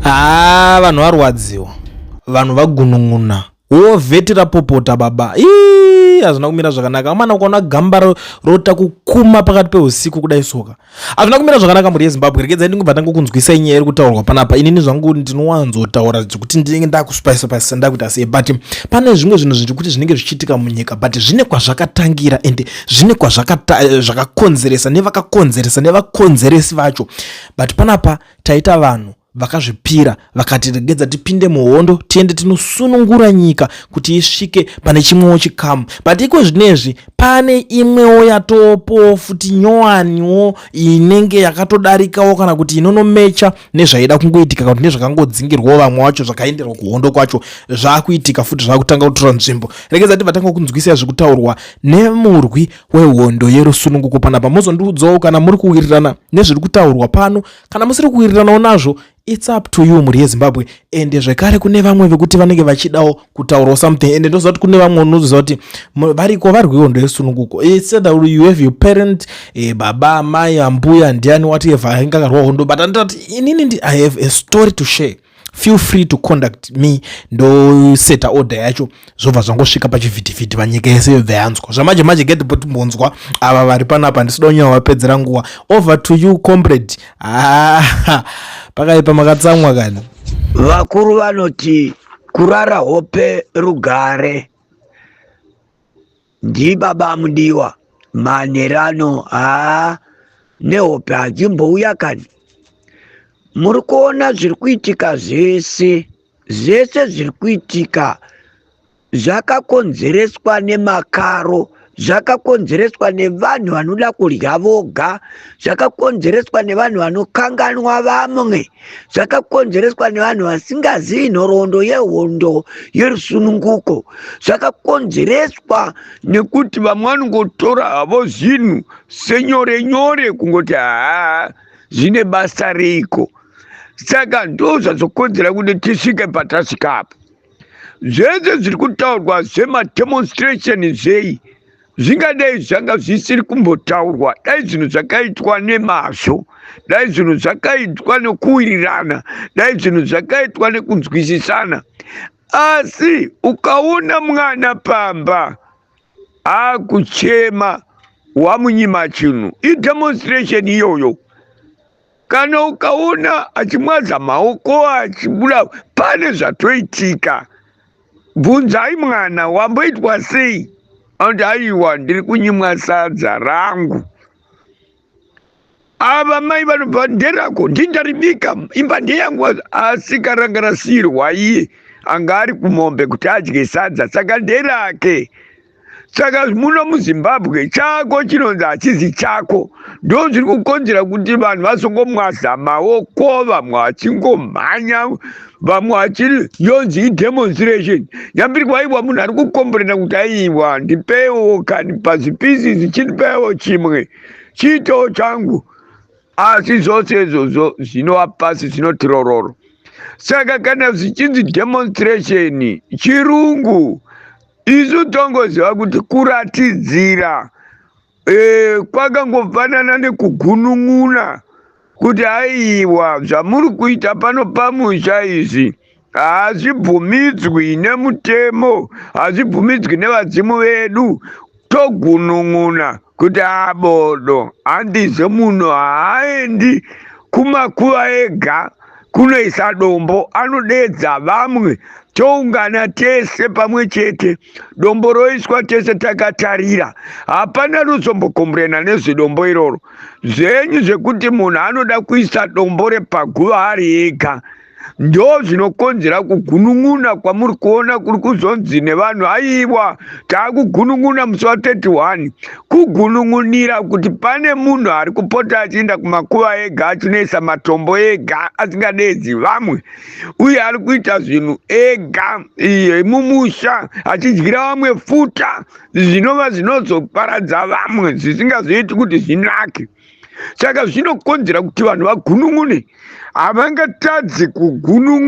Vanhu varwadziwa, vanhu vagunun'una, wovhetera popota baba. Hazvina kumira zvakanaka. Amana ukaona gamba rota kukuma pakati peusiku kudai soka. Hazvina kumira zvakanaka muri yeZimbabwe. Regedzai ndingobva tangokunzwisa inyaya iri kutaurwa panapa. Inini zvangu ndinowanzotaura kuti ndinenge ndakuspice ndakuita sei, but pane zvimwe zvinhu zvekuti zvinenge zvichiitika munyika, but zvine kwazvakatangira ende zvine kwazvakakonzeresa nevakakonzeresa nevakonzeresi vacho. But panapa taita vanhu vakazvipira vakati regedza tipinde muhondo tiende tinosunungura nyika kuti isvike pane chimwewo chikamu. But iko zvinezvi pane imwewo yatopo futi nyowaniwo inenge yakatodarikawo kana kuti inonomecha nezvaida kungoitika kana kuti nezvakangodzingirwawo vamwe vacho zvakaenderwa kuhondo kwacho zvakuitika futi zvakutanga kutora nzvimbo. Regedza tivatanga kunzwisisa zvekutaurwa nemurwi wehondo yerusununguko panapa. Muzondiudzawo kana muri kuwirirana nezviri kutaurwa pano kana musiri kuwiriranawo nazvo. It's up to you muri yeZimbabwe. Ende zvekare kune vamwe vekuti vanenge vachidawo kutaurawo something. Ende ndoziva kuti kune vamwe unoziva kuti variko vari kuhondo yesununguko. It's said that you have your parent, baba, mai, ambuya, ndiani whatever aingakarwa hondo. But inini I have a story to share. Feel free to contact me. Ndo seta order yacho zvobva zvangosvika pachivhitivhiti panyika yese yobva yanzwa. Zvamanje get but mbonzwa ava vari panapa ndisida kunyawa vapedzera nguva. Over to you comrade. Pakaipa makatsamwa kani. Vakuru vanoti kurara hope rugare. Ndi baba mudiwa manerano nehope hadzimbouya kani. Muri kuona zviri kuitika zvese zviri kuitika zvakakonzereswa nemakaro, zvakakonzereswa nevanhu vanoda kudya voga, zvakakonzereswa nevanhu vanokanganwa vamwe, zvakakonzereswa nevanhu vasingazivi nhoroondo yehondo yerusununguko, zvakakonzereswa nekuti vamwe vanongotora havo zvinhu senyore kungoti zvine basa riko. Saka ndo zvazokonzera kuti tisvike patasvikapo. Zvese zviri kutaurwa zvemademonstration zvei zvingadai zvanga zvisiri kumbotaurwa, dai zvinhu zvakaitwa nemazvo, dai zvinhu zvakaitwa nekuwirirana, dai zvinhu zvakaitwa nekunzwisisana. Asi ukaona mwana pamba akuchema wamunyima chinhu, idemonstration iyoyo. Kana ukaona achimwadza maoko achibuda, pane zvatoitika. Bvunzai mwana wamboitwa sei? Anoti aiwa ndiri kunyimwa sadza rangu. Ava mai vanobva nderako ndindaribika imba ndeyangu, asi karanga rasirwa iye anga ari kumombe kuti adye sadza, saka nderake. Saka muno muZimbabwe chako chinonzi hachizi chako. Ndo zviri kukonzera kuti vanhu vasongomwadza maoko, vamwe vachingomhanya, vamwe vachiri yonzi idemonstration. Nyambirikwa munhu ari kukomborena kuti aiwa ndipewo kani pazvipisi chindipewo chimwe chiitewo changu. Asi zvose izvozvo zvinova pasi zvinoti rororo. Saka kana zvichinzi demonstration chirungu, isu tongoziva kuti kuratidzira kwakangofanana nekugunun'una kuti aiwa zvamuri kuita pano pamusha izvi hazvibvumidzwi nemutemo, hazvibvumidzwi nevadzimu vedu. Togunun'una kuti abodo handize munhu haaendi kumakuva ega kunoisa dombo, anodedza vamwe. Toungana tese pamwe chete, dombo roiswa tese takatarira. Hapana ruzombokomborena nezvedombo iroro. Zvenyu zvekuti munhu anoda kuisa dombo repaguva ari ega. Ndo zvinokonzera kugunun'una kwamuri kuona kuri kuzonzi nevanhu aiwa taakugunun'una musi wa31. Kugunun'unira kuti pane munhu ari kupota achienda kumakuva ega achinoisa matombo ega asingadedzi vamwe, uye ari kuita zvinhu ega mumusha achidyira vamwe futa zvinova zvinozoparadza vamwe zvisingazoiti kuti zvinake. Saka zvinokonzera kuti vanhu vagunun'une. Havangatadzi kugunun'una.